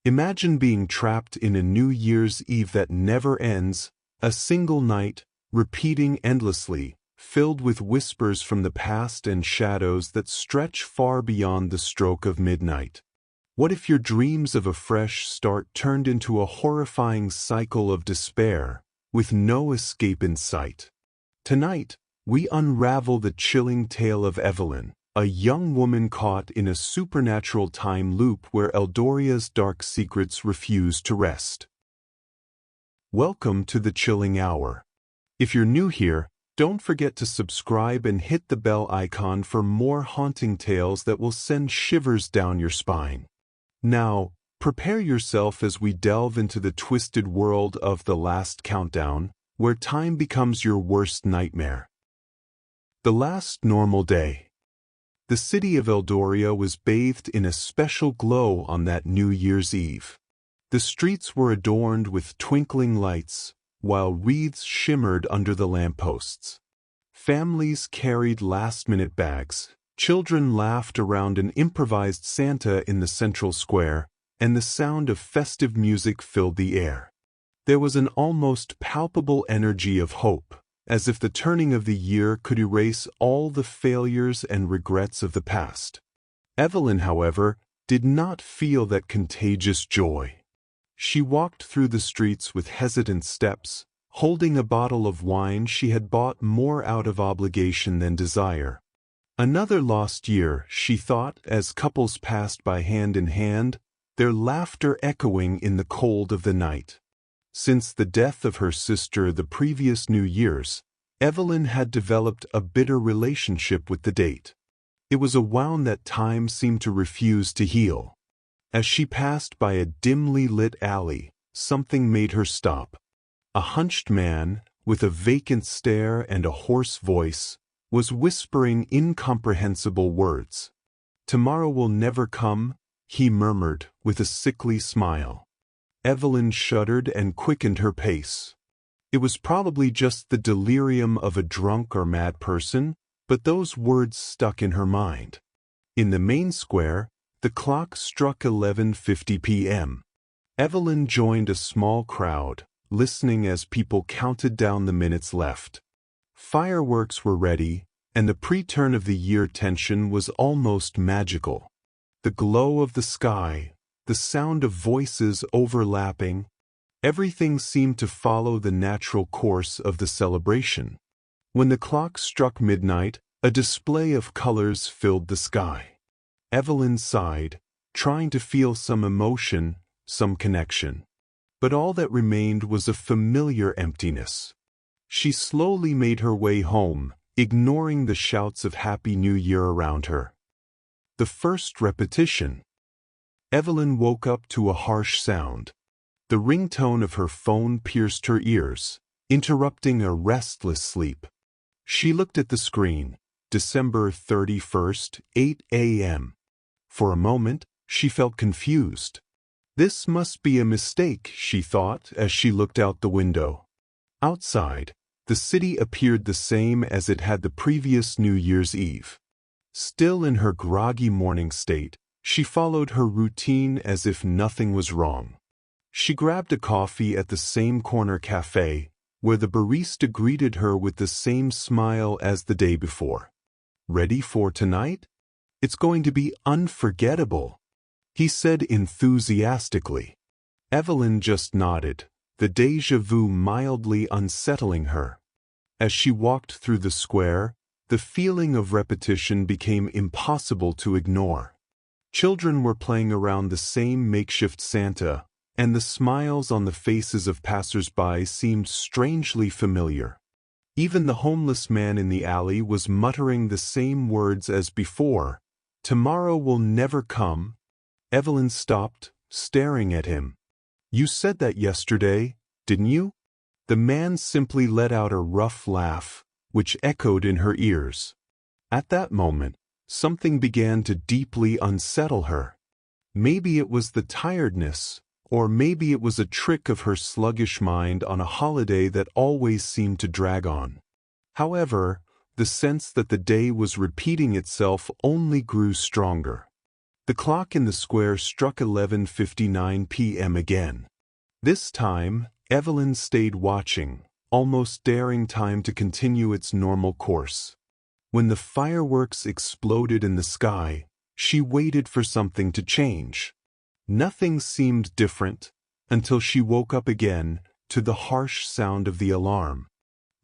Imagine being trapped in a New Year's Eve that never ends, a single night, repeating endlessly, filled with whispers from the past and shadows that stretch far beyond the stroke of midnight. What if your dreams of a fresh start turned into a horrifying cycle of despair, with no escape in sight? Tonight, we unravel the chilling tale of Evelyn, a young woman caught in a supernatural time loop where Eldoria's dark secrets refuse to rest. Welcome to the Chilling Hour. If you're new here, don't forget to subscribe and hit the bell icon for more haunting tales that will send shivers down your spine. Now, prepare yourself as we delve into the twisted world of The Last Countdown, where time becomes your worst nightmare. The last normal day. The city of Eldoria was bathed in a special glow on that New Year's Eve. The streets were adorned with twinkling lights, while wreaths shimmered under the lampposts. Families carried last-minute bags, children laughed around an improvised Santa in the central square, and the sound of festive music filled the air. There was an almost palpable energy of hope, as if the turning of the year could erase all the failures and regrets of the past. Evelyn, however, did not feel that contagious joy. She walked through the streets with hesitant steps, holding a bottle of wine she had bought more out of obligation than desire. Another lost year, she thought, as couples passed by hand in hand, their laughter echoing in the cold of the night. Since the death of her sister the previous New Year's, Evelyn had developed a bitter relationship with the date. It was a wound that time seemed to refuse to heal. As she passed by a dimly lit alley, something made her stop. A hunched man, with a vacant stare and a hoarse voice, was whispering incomprehensible words. "Tomorrow will never come," he murmured with a sickly smile. Evelyn shuddered and quickened her pace. It was probably just the delirium of a drunk or mad person, but those words stuck in her mind. In the main square, the clock struck 11:50 p.m. Evelyn joined a small crowd, listening as people counted down the minutes left. Fireworks were ready, and the pre-turn of the year tension was almost magical. The glow of the sky, the sound of voices overlapping, everything seemed to follow the natural course of the celebration. When the clock struck midnight, a display of colors filled the sky. Evelyn sighed, trying to feel some emotion, some connection. But all that remained was a familiar emptiness. She slowly made her way home, ignoring the shouts of Happy New Year around her. The first repetition. Evelyn woke up to a harsh sound. The ringtone of her phone pierced her ears, interrupting a restless sleep. She looked at the screen. December 31st, 8 a.m. For a moment, she felt confused. This must be a mistake, she thought as she looked out the window. Outside, the city appeared the same as it had the previous New Year's Eve. Still in her groggy morning state, she followed her routine as if nothing was wrong. She grabbed a coffee at the same corner cafe, where the barista greeted her with the same smile as the day before. "Ready for tonight? It's going to be unforgettable," he said enthusiastically. Evelyn just nodded, the déjà vu mildly unsettling her. As she walked through the square, the feeling of repetition became impossible to ignore. Children were playing around the same makeshift Santa, and the smiles on the faces of passers-by seemed strangely familiar. Even the homeless man in the alley was muttering the same words as before. "Tomorrow will never come." Evelyn stopped, staring at him. "You said that yesterday, didn't you?" The man simply let out a rough laugh, which echoed in her ears. At that moment, something began to deeply unsettle her. Maybe it was the tiredness, or maybe it was a trick of her sluggish mind on a holiday that always seemed to drag on. However, the sense that the day was repeating itself only grew stronger. The clock in the square struck 11:59 p.m. again. This time, Evelyn stayed watching, almost daring time to continue its normal course. When the fireworks exploded in the sky, she waited for something to change. Nothing seemed different, until she woke up again to the harsh sound of the alarm.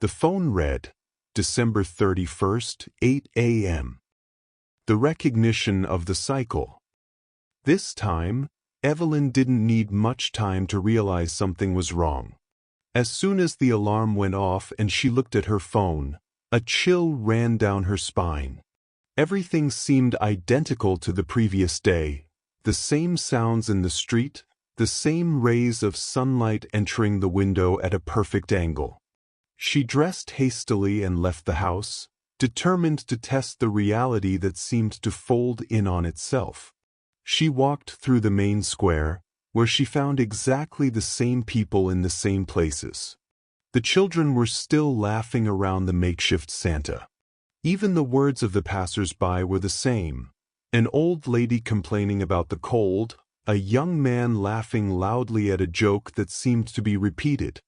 The phone read, December 31st, 8 a.m. The recognition of the cycle. This time, Evelyn didn't need much time to realize something was wrong. As soon as the alarm went off and she looked at her phone, a chill ran down her spine. Everything seemed identical to the previous day, the same sounds in the street, the same rays of sunlight entering the window at a perfect angle. She dressed hastily and left the house, determined to test the reality that seemed to fold in on itself. She walked through the main square, where she found exactly the same people in the same places. The children were still laughing around the makeshift Santa. Even the words of the passers-by were the same. An old lady complaining about the cold, a young man laughing loudly at a joke that seemed to be repeated.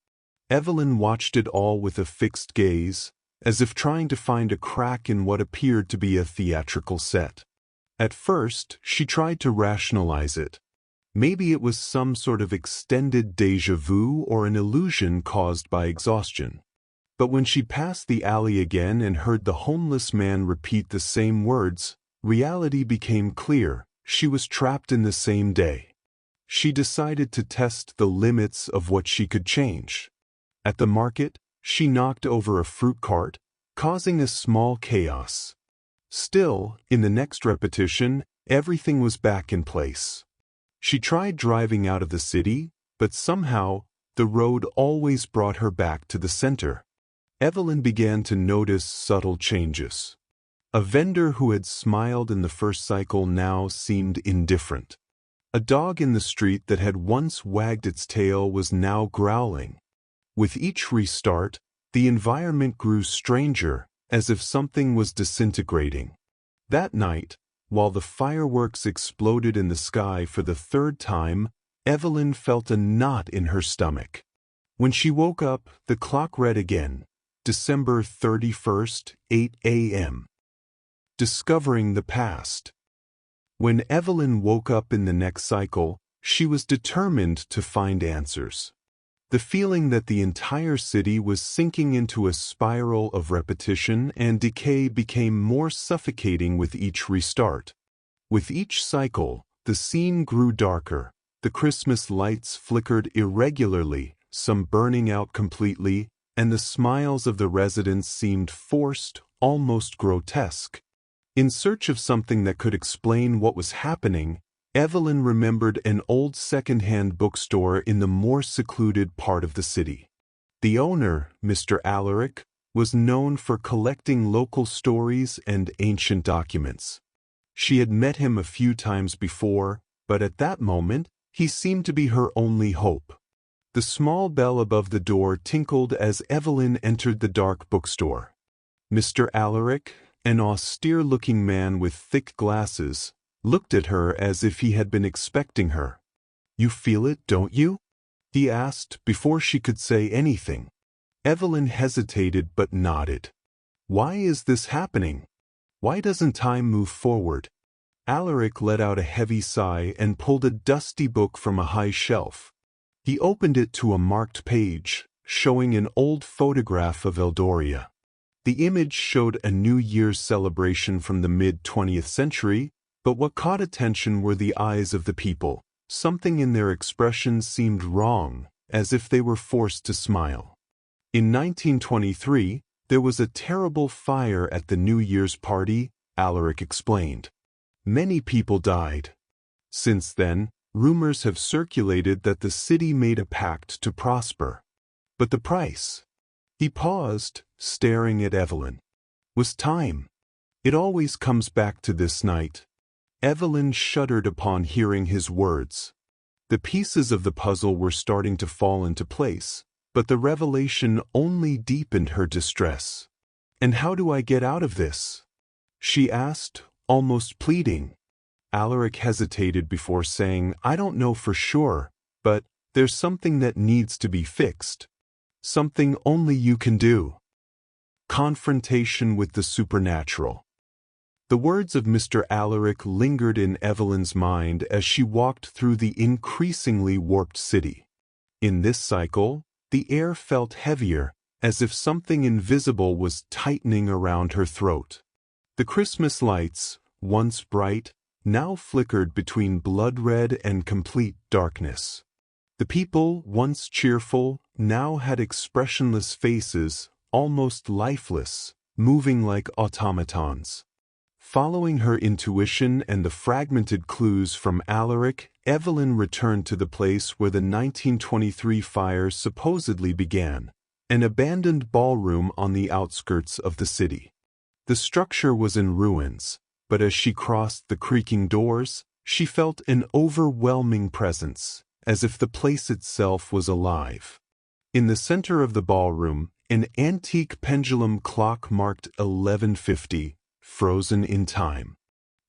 Evelyn watched it all with a fixed gaze, as if trying to find a crack in what appeared to be a theatrical set. At first, she tried to rationalize it. Maybe it was some sort of extended déjà vu or an illusion caused by exhaustion. But when she passed the alley again and heard the homeless man repeat the same words, reality became clear. She was trapped in the same day. She decided to test the limits of what she could change. At the market, she knocked over a fruit cart, causing a small chaos. Still, in the next repetition, everything was back in place. She tried driving out of the city, but somehow, the road always brought her back to the center. Evelyn began to notice subtle changes. A vendor who had smiled in the first cycle now seemed indifferent. A dog in the street that had once wagged its tail was now growling. With each restart, the environment grew stranger, as if something was disintegrating. That night, while the fireworks exploded in the sky for the third time, Evelyn felt a knot in her stomach. When she woke up, the clock read again, December 31st, 8 a.m. Discovering the past. When Evelyn woke up in the next cycle, she was determined to find answers. The feeling that the entire city was sinking into a spiral of repetition and decay became more suffocating with each restart. With each cycle, the scene grew darker. The Christmas lights flickered irregularly, some burning out completely, and the smiles of the residents seemed forced, almost grotesque. In search of something that could explain what was happening, Evelyn remembered an old second-hand bookstore in the more secluded part of the city. The owner, Mr. Alaric, was known for collecting local stories and ancient documents. She had met him a few times before, but at that moment, he seemed to be her only hope. The small bell above the door tinkled as Evelyn entered the dark bookstore. Mr. Alaric, an austere-looking man with thick glasses, looked at her as if he had been expecting her. "You feel it, don't you?" he asked before she could say anything. Evelyn hesitated but nodded. "Why is this happening? Why doesn't time move forward?" Alaric let out a heavy sigh and pulled a dusty book from a high shelf. He opened it to a marked page, showing an old photograph of Eldoria. The image showed a New Year's celebration from the mid-20th century, but what caught attention were the eyes of the people. Something in their expressions seemed wrong, as if they were forced to smile. In 1923, there was a terrible fire at the New Year's party, Alaric explained. Many people died. Since then, rumors have circulated that the city made a pact to prosper. But the price? He paused, staring at Evelyn. Was time. It always comes back to this night. Evelyn shuddered upon hearing his words. The pieces of the puzzle were starting to fall into place, but the revelation only deepened her distress. "And how do I get out of this?" she asked, almost pleading. Alaric hesitated before saying, "I don't know for sure, but there's something that needs to be fixed. Something only you can do." Confrontation with the supernatural. The words of Mr. Alaric lingered in Evelyn's mind as she walked through the increasingly warped city. In this cycle, the air felt heavier, as if something invisible was tightening around her throat. The Christmas lights, once bright, now flickered between blood-red and complete darkness. The people, once cheerful, now had expressionless faces, almost lifeless, moving like automatons. Following her intuition and the fragmented clues from Alaric, Evelyn returned to the place where the 1923 fire supposedly began, an abandoned ballroom on the outskirts of the city. The structure was in ruins, but as she crossed the creaking doors, she felt an overwhelming presence, as if the place itself was alive. In the center of the ballroom, an antique pendulum clock marked 11:50, frozen in time.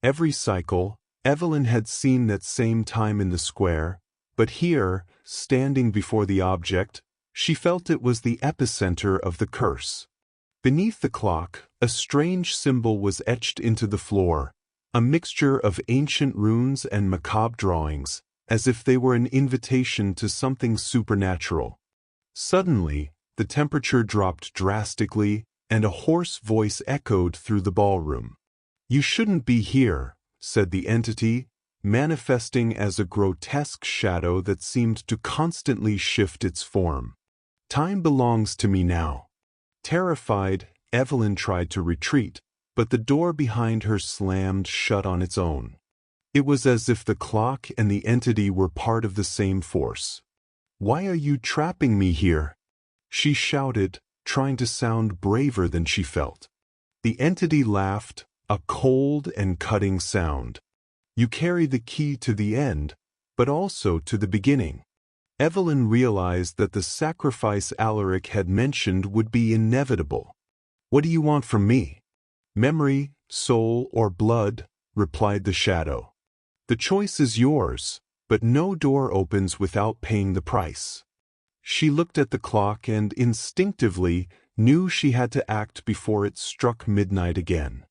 Every cycle, Evelyn had seen that same time in the square, but here, standing before the object, she felt it was the epicenter of the curse. Beneath the clock, a strange symbol was etched into the floor, a mixture of ancient runes and macabre drawings, as if they were an invitation to something supernatural. Suddenly, the temperature dropped drastically, and a hoarse voice echoed through the ballroom. "You shouldn't be here," said the entity, manifesting as a grotesque shadow that seemed to constantly shift its form. "Time belongs to me now." Terrified, Evelyn tried to retreat, but the door behind her slammed shut on its own. It was as if the clock and the entity were part of the same force. "Why are you trapping me here?" she shouted, trying to sound braver than she felt. The entity laughed, a cold and cutting sound. "You carry the key to the end, but also to the beginning." Evelyn realized that the sacrifice Alaric had mentioned would be inevitable. "What do you want from me?" "Memory, soul, or blood," replied the shadow. "The choice is yours, but no door opens without paying the price." She looked at the clock and instinctively knew she had to act before it struck midnight again.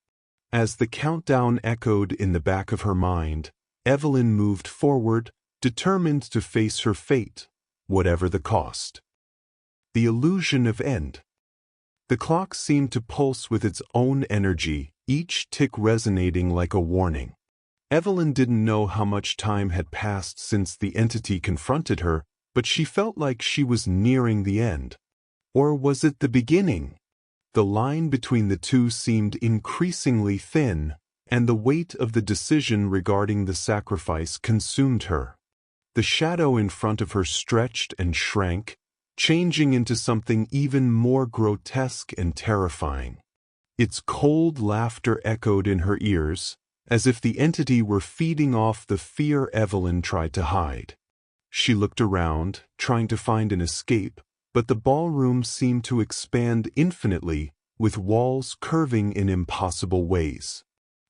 As the countdown echoed in the back of her mind, Evelyn moved forward, determined to face her fate, whatever the cost. The illusion of end. The clock seemed to pulse with its own energy, each tick resonating like a warning. Evelyn didn't know how much time had passed since the entity confronted her, but she felt like she was nearing the end. Or was it the beginning? The line between the two seemed increasingly thin, and the weight of the decision regarding the sacrifice consumed her. The shadow in front of her stretched and shrank, changing into something even more grotesque and terrifying. Its cold laughter echoed in her ears, as if the entity were feeding off the fear Evelyn tried to hide. She looked around, trying to find an escape, but the ballroom seemed to expand infinitely, with walls curving in impossible ways.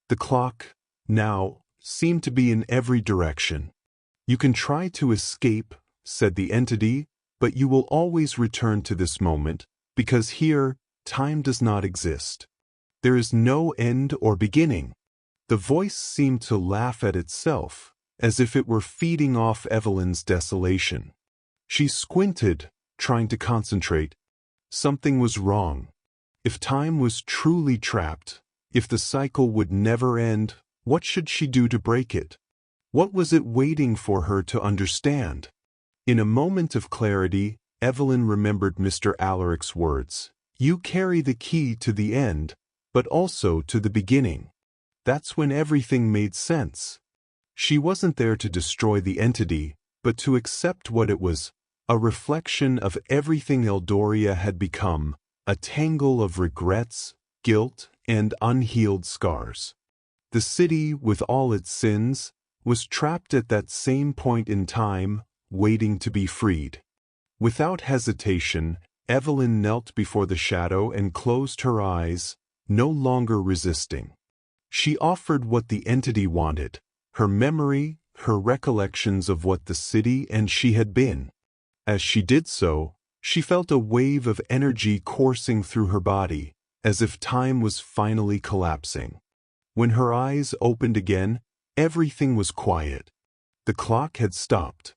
The clock, now, seemed to be in every direction. "You can try to escape," said the entity, "but you will always return to this moment, because here, time does not exist. There is no end or beginning." The voice seemed to laugh at itself, as if it were feeding off Evelyn's desolation. She squinted, trying to concentrate. Something was wrong. If time was truly trapped, if the cycle would never end, what should she do to break it? What was it waiting for her to understand? In a moment of clarity, Evelyn remembered Mr. Alaric's words. "You carry the key to the end, but also to the beginning." That's when everything made sense. She wasn't there to destroy the entity, but to accept what it was, a reflection of everything Eldoria had become, a tangle of regrets, guilt, and unhealed scars. The city, with all its sins, was trapped at that same point in time, waiting to be freed. Without hesitation, Evelyn knelt before the shadow and closed her eyes, no longer resisting. She offered what the entity wanted, her memory, her recollections of what the city and she had been. As she did so, she felt a wave of energy coursing through her body, as if time was finally collapsing. When her eyes opened again, everything was quiet. The clock had stopped.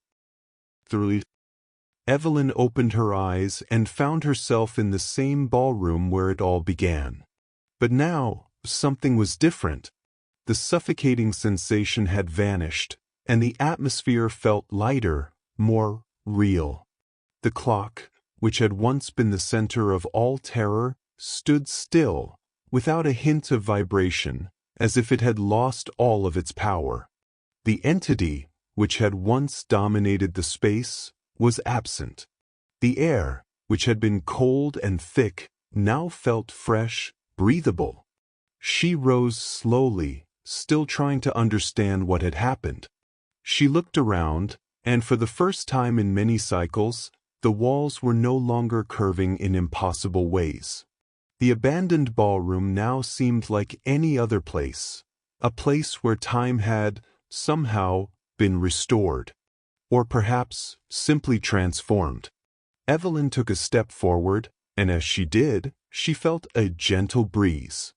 Evelyn opened her eyes and found herself in the same ballroom where it all began. But now, something was different. The suffocating sensation had vanished, and the atmosphere felt lighter, more real. The clock, which had once been the center of all terror, stood still, without a hint of vibration, as if it had lost all of its power. The entity, which had once dominated the space, was absent. The air, which had been cold and thick, now felt fresh, breathable. She rose slowly, still trying to understand what had happened. She looked around, and for the first time in many cycles, the walls were no longer curving in impossible ways. The abandoned ballroom now seemed like any other place, a place where time had, somehow, been restored. Or perhaps, simply transformed. Evelyn took a step forward, and as she did, she felt a gentle breeze.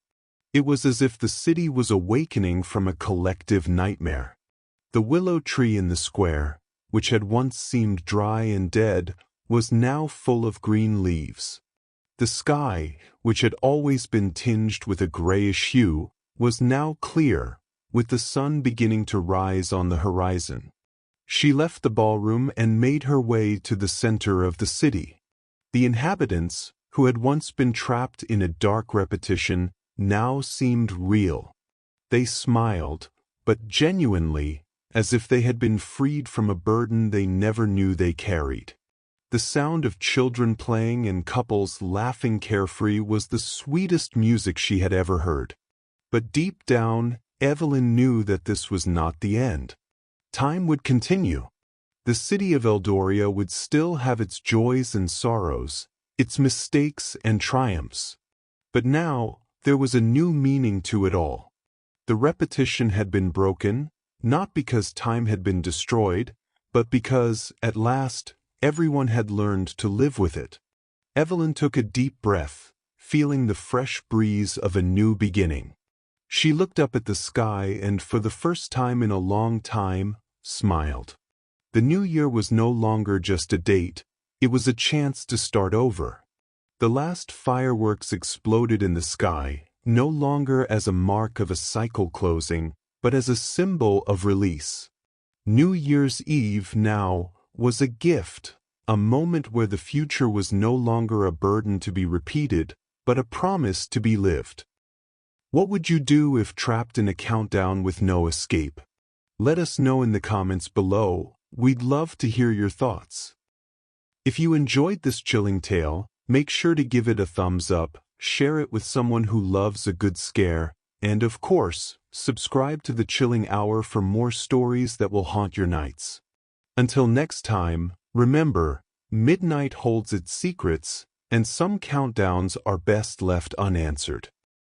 It was as if the city was awakening from a collective nightmare. The willow tree in the square, which had once seemed dry and dead, was now full of green leaves. The sky, which had always been tinged with a grayish hue, was now clear, with the sun beginning to rise on the horizon. She left the ballroom and made her way to the center of the city. The inhabitants, who had once been trapped in a dark repetition, now seemed real. They smiled, but genuinely, as if they had been freed from a burden they never knew they carried. The sound of children playing and couples laughing carefree was the sweetest music she had ever heard. But deep down, Evelyn knew that this was not the end. Time would continue. The city of Eldoria would still have its joys and sorrows, its mistakes and triumphs. But now, there was a new meaning to it all. The repetition had been broken, not because time had been destroyed, but because, at last, everyone had learned to live with it. Evelyn took a deep breath, feeling the fresh breeze of a new beginning. She looked up at the sky and, for the first time in a long time, smiled. The new year was no longer just a date, it was a chance to start over. The last fireworks exploded in the sky, no longer as a mark of a cycle closing, but as a symbol of release. New Year's Eve now was a gift, a moment where the future was no longer a burden to be repeated, but a promise to be lived. What would you do if trapped in a countdown with no escape? Let us know in the comments below. We'd love to hear your thoughts. If you enjoyed this chilling tale, make sure to give it a thumbs up, share it with someone who loves a good scare, and of course, subscribe to the Chilling Hour for more stories that will haunt your nights. Until next time, remember, midnight holds its secrets, and some countdowns are best left unanswered.